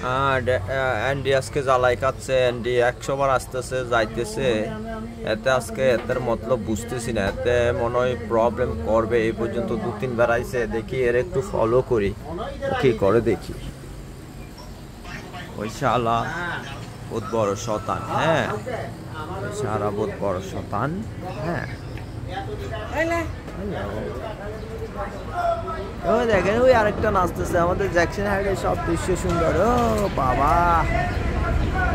Andy আজকে জ্বালাই খাচ্ছে, অ্যান্ডি 100 বার আসতেছে যাইতেছে, এতে আজকে এতের মতলব বুঝতেছি না, এতে মনে হয় প্রবলেম করবে। এই পর্যন্ত 2-3 বার আইছে, দেখি এর একটু ফলো করি কি করে দেখি। ওই শালা বহুত বড় শতান, হ্যাঁ ওই শালা বহুত বড় শতান, হ্যাঁ। ওই দেখেন ওই আরেকটা নাচতেছে, আমাদের জ্যাকসন হাইডে সব দৃশ্য সুন্দর। ও বাবা,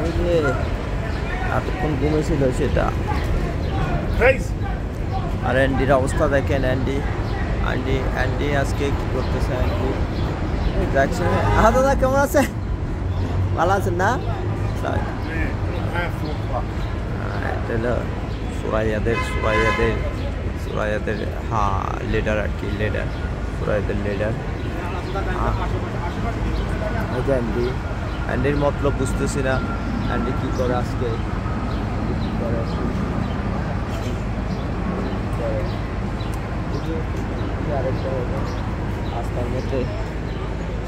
ওই যে এতক্ষণ ঘুমেছিল সেটা। আর অ্যান্ডির অবস্থা দেখেন, অ্যান্ডি আজকে কি করতেছে? অ্যান্ডি জ্যাকসন, দাদা কেমন আছে? ভালো আছেন না? এটা হলো সুরাইয়াদের হ্যাঁ লিডার আর কি, সুরাইয়াদের লিডার। অ্যান্ডির মতলব বুঝতেছি না, অ্যান্ডি কি করে আজকে,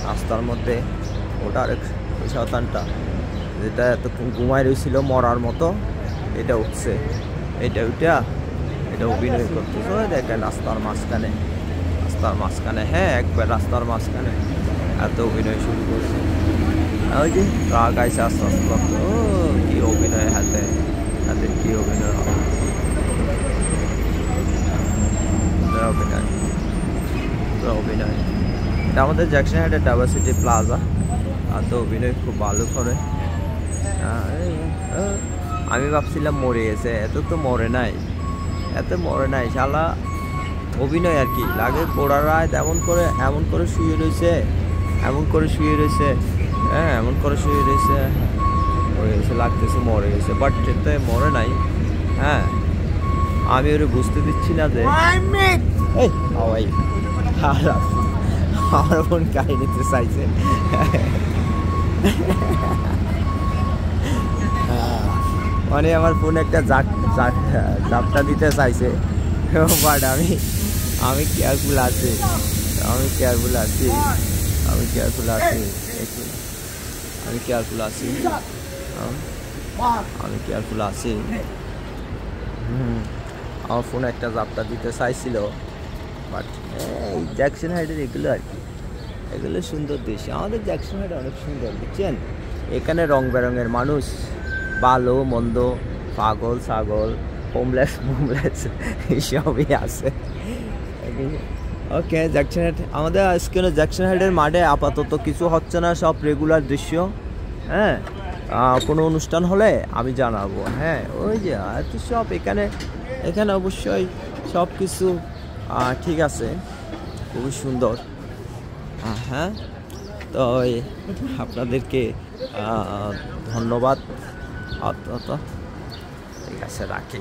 রাস্তার মধ্যে ওটা আরেক ওই শতানটা যেটা এতক্ষণ ঘুমায় রয়েছিল মরার মতো, এটা উঠছে, এটা অভিনয় করতেছে। দেখেন রাস্তার মাঝখানে, হ্যাঁ একবার রাস্তার মাঝখানে এত অভিনয় শুরু করছে। ওই যে ট্রাক আইসে আস্তে আস্তে, ও কি অভিনয়, হাতের কি অভিনয়, এটা আমাদের জ্যাকসন হাইডের ডাইভার্সিটি প্লাজা। আর তো অভিনয় খুব ভালো করে। আমি ভাবছিলাম মরে গেছে, এত তো মরে নাই শালা অভিনয় আর কি লাগে। গোড়ারা এমন করে শুয়ে রয়েছে, হ্যাঁ এমন করে শুয়ে রয়েছে, লাগতেছে মরে গেছে, বাট এতে মরে নাই। হ্যাঁ আমি ওরে বুঝতে দিচ্ছি না যে আমার বোন গাড়ি নিতে চাইছে, মানে আমার ফোন একটা জাপটা দিতে চাইছে, বাট আমি কেয়ারফুল আছি, আমি কেয়ারফুল আছি। আমার ফোন একটা জাপটা দিতে চাইছিল, বাট এই জ্যাকসন হাইডের এগুলো আর কি, এগুলো সুন্দর দৃশ্য। আমাদের জ্যাকসন হাইড অনেক সুন্দর, বুঝছেন? এখানে রং বেরঙের মানুষ, ভালো মন্দ, পাগল ছাগল, হোমলেস সবই আছে। ওকে, জ্যাকসন হাইড আমাদের আজকে জ্যাকসন হাইডের মাঠে আপাতত কিছু হচ্ছে না, সব রেগুলার দৃশ্য। হ্যাঁ কোনো অনুষ্ঠান হলে আমি জানাবো। হ্যাঁ ওই যে সব এখানে অবশ্যই সব কিছু ঠিক আছে, খুবই সুন্দর। হ্যাঁ তো আপনাদেরকে ধন্যবাদ, ঠিক আছে রাখি।